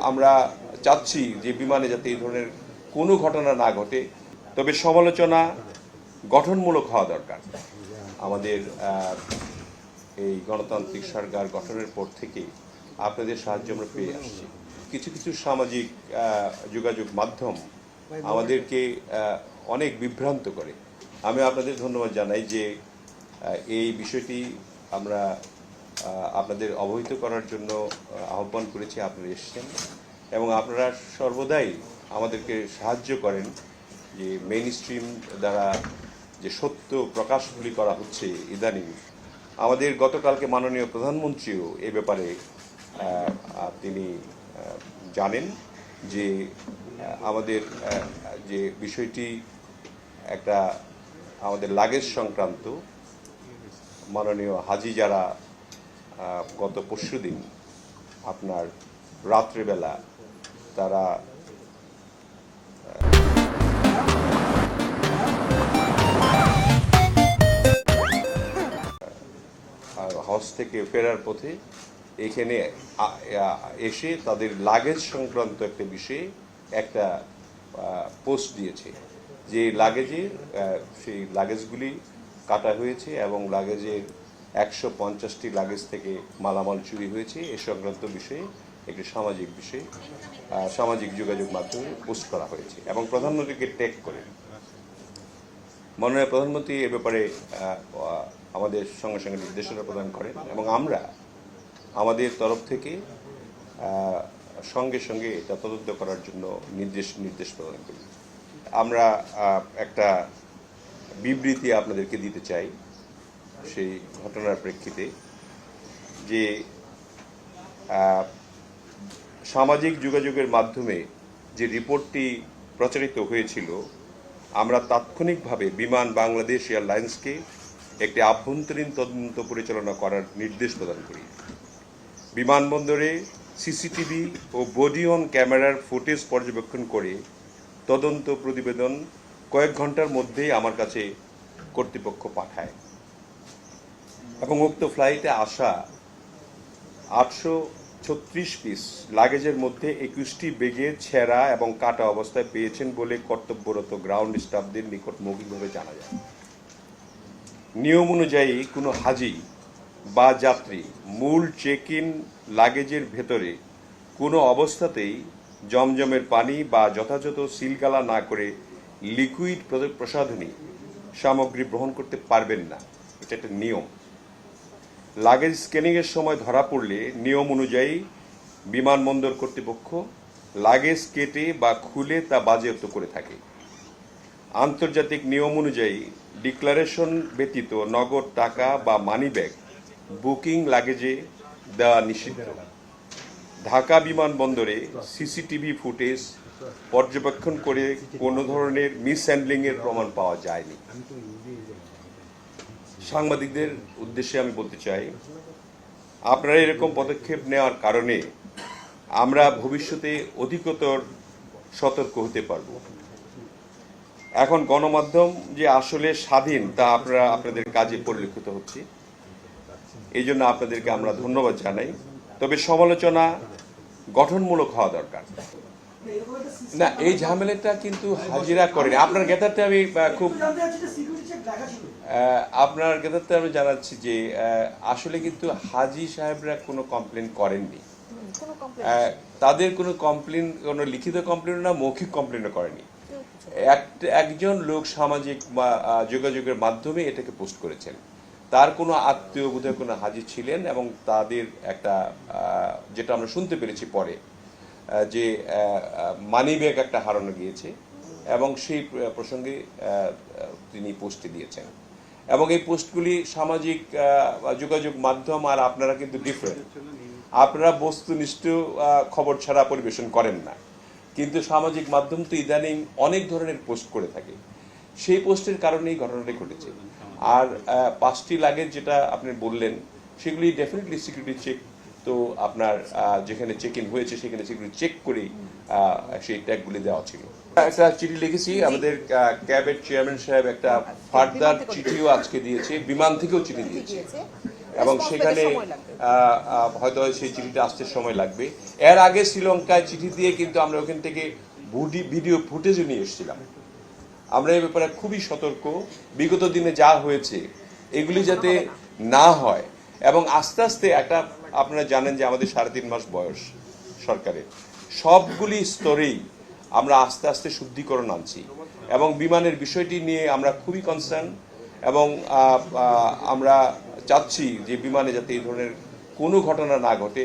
আমরা চাচ্ছি যে বিমানে যাতে এই ধরনের কোনো ঘটনা না ঘটে। তবে সমালোচনা গঠনমূলক হওয়া দরকার। আমাদের এই গণতান্ত্রিক সরকার গঠনের পর থেকে আপনাদের সাহায্য আমরা পেয়ে আসছি। কিছু কিছু সামাজিক যোগাযোগ মাধ্যম আমাদেরকে অনেক বিভ্রান্ত করে। আমি আপনাদের ধন্যবাদ জানাই যে এই বিষয়টি আমরা আপনাদের অবহিত করার জন্য আহ্বান করেছি, আপনারা এসেছেন এবং আপনারা সর্বদাই আমাদেরকে সাহায্য করেন যে মেইন স্ট্রিম দ্বারা যে সত্য প্রকাশগুলি করা হচ্ছে ইদানিং। আমাদের গতকালকে মাননীয় প্রধানমন্ত্রীও এ ব্যাপারে তিনি জানেন যে আমাদের যে বিষয়টি একটা আমাদের লাগেজ সংক্রান্ত, মাননীয় হাজি যারা গত পরশুদিন আপনার রাত্রেবেলা তারা হজ থেকে ফেরার পথে এখানে এসে তাদের লাগেজ সংক্রান্ত একটা বিষয়ে একটা পোস্ট দিয়েছে যে লাগেজে সেই লাগেজগুলি কাটা হয়েছে এবং লাগেজের 150টি লাগেজ থেকে মালামাল চুরি হয়েছে। এ সংক্রান্ত বিষয়ে একটি সামাজিক বিষয়ে সামাজিক যোগাযোগ মাধ্যমে পোস্ট করা হয়েছে এবং প্রধানমন্ত্রীকে ট্যাগ করে মাননীয় প্রধানমন্ত্রী এ ব্যাপারে আমাদের সঙ্গে সঙ্গে নির্দেশনা প্রদান করেন এবং আমরা আমাদের তরফ থেকে সঙ্গে সঙ্গে এটা তদন্ত করার জন্য নির্দেশ প্রদান করি। আমরা একটা বিবৃতি আপনাদেরকে দিতে চাই সেই ঘটনার প্রেক্ষিতে যে সামাজিক যোগাযোগের মাধ্যমে যে রিপোর্টটি প্রচারিত হয়েছিল, আমরা তাৎক্ষণিকভাবে বিমান বাংলাদেশ এয়ারলাইন্সকে একটি আভ্যন্তরীণ তদন্ত পরিচালনা করার নির্দেশ প্রদান করি। বিমানবন্দরে সিসিটিভি ও বডি অন ক্যামেরার ফুটেজ পর্যবেক্ষণ করে তদন্ত প্রতিবেদন কয়েক ঘন্টার মধ্যেই আমার কাছে কর্তৃপক্ষ পাঠায় এবং উক্ত ফ্লাইটে আসা 836 পিস লাগেজের মধ্যে 21টি বেগে ছেঁড়া এবং কাটা অবস্থায় পেয়েছেন বলে কর্তব্যরত গ্রাউন্ড স্টাফদের নিকট মৌখিকভাবে জানা যায়। নিয়ম অনুযায়ী কোনো হাজি বা যাত্রী মূল চেক ইন লাগেজের ভেতরে কোনো অবস্থাতেই জমজমের পানি বা যথাযথ সিলগালা না করে লিকুইড প্রসাধনী সামগ্রী গ্রহণ করতে পারবেন না। এটা একটা নিয়ম। লাগেজ স্ক্যানিংয়ের সময় ধরা পড়লে নিয়ম অনুযায়ী বিমানবন্দর কর্তৃপক্ষ লাগেজ কেটে বা খুলে তা বাজেয়াপ্ত করে থাকে। আন্তর্জাতিক নিয়ম অনুযায়ী ডিক্লারেশন ব্যতীত নগদ টাকা বা মানিব্যাগ বুকিং লাগেজে দেওয়া নিষিদ্ধ। ঢাকা বিমানবন্দরে সিসিটিভি ফুটেজ পর্যবেক্ষণ করে কোনো ধরনের মিসহ্যান্ডলিংয়ের প্রমাণ পাওয়া যায়নি। সাংবাদিকদের উদ্দেশ্যে আমি বলতে চাই, আপনারা এরকম পদক্ষেপ নেওয়ার কারণে আমরা ভবিষ্যতে অধিকতর সতর্ক হতে পারব। এখন গণমাধ্যম যে আসলে স্বাধীন তা আপনাদের কাজে পরিলক্ষিত হচ্ছে, এই জন্য আপনাদেরকে আমরা ধন্যবাদ জানাই। তবে সমালোচনা গঠনমূলক হওয়া দরকার। না, এই ঝামেলাটা কিন্তু হাজিরা করেনি। আপনার জ্ঞাতার্থে আমি আমি জানাচ্ছি যে আসলে কিন্তু হাজি সাহেবরা কোনো কমপ্লেন করেননি। তাদের কোনো কমপ্লেন, কোনো লিখিত কমপ্লেন না, মৌখিক কমপ্লেনও করেনি। একজন লোক সামাজিক যোগাযোগের মাধ্যমে এটাকে পোস্ট করেছেন। তার কোনো আত্মীয় বোধহয় কোনো হাজি ছিলেন এবং তাদের একটা যেটা আমরা শুনতে পেরেছি পরে যে মানিব্যাগ একটা হারানো গিয়েছে এবং সেই প্রসঙ্গে তিনি পোস্টে দিয়েছেন এবং এই পোস্টগুলি সামাজিক যোগাযোগ মাধ্যম আর আপনারা কিন্তু ডিফারেন্ট। আপনারা বস্তুনিষ্ঠ খবর ছাড়া পরিবেশন করেন না, কিন্তু সামাজিক মাধ্যম তো ইদানিং অনেক ধরনের পোস্ট করে থাকে। সেই পোস্টের কারণেই ঘটনাটি ঘটেছে। আর 5টি লাগেজ যেটা আপনি বললেন সেগুলি ডেফিনেটলি সিকিউরিটি চেক, তো আপনার যেখানে চেক ইন হয়েছে সেখানে সিকিউরিটি চেক করেই সেই ট্যাগগুলি দেওয়া ছিল। একটা চিঠি লিখেছি, আমাদের ক্যাবের চেয়ারম্যান সাহেব একটা ফার্দার চিঠিও আজকে দিয়েছে, বিমান থেকেও চিঠি দিয়েছে এবং সেখানে হয়তো সেই চিঠিটা আসতে সময় লাগবে। এর আগে শ্রীলঙ্কায় চিঠি দিয়ে কিন্তু আমরা ওখান থেকে ভিডিও ফুটেজও নিয়ে এসেছিলাম। আমরা এই ব্যাপারে খুবই সতর্ক, বিগত দিনে যা হয়েছে এগুলি যাতে না হয়। এবং আস্তে আস্তে একটা, আপনারা জানেন যে আমাদের 3.5 মাস বয়স সরকারের, সবগুলি স্তরেই আমরা আস্তে আস্তে শুদ্ধিকরণ আনছি এবং বিমানের বিষয়টি নিয়ে আমরা খুবই কনসার্ন এবং আমরা চাচ্ছি যে বিমানে যাতে এই ধরনের কোনো ঘটনা না ঘটে।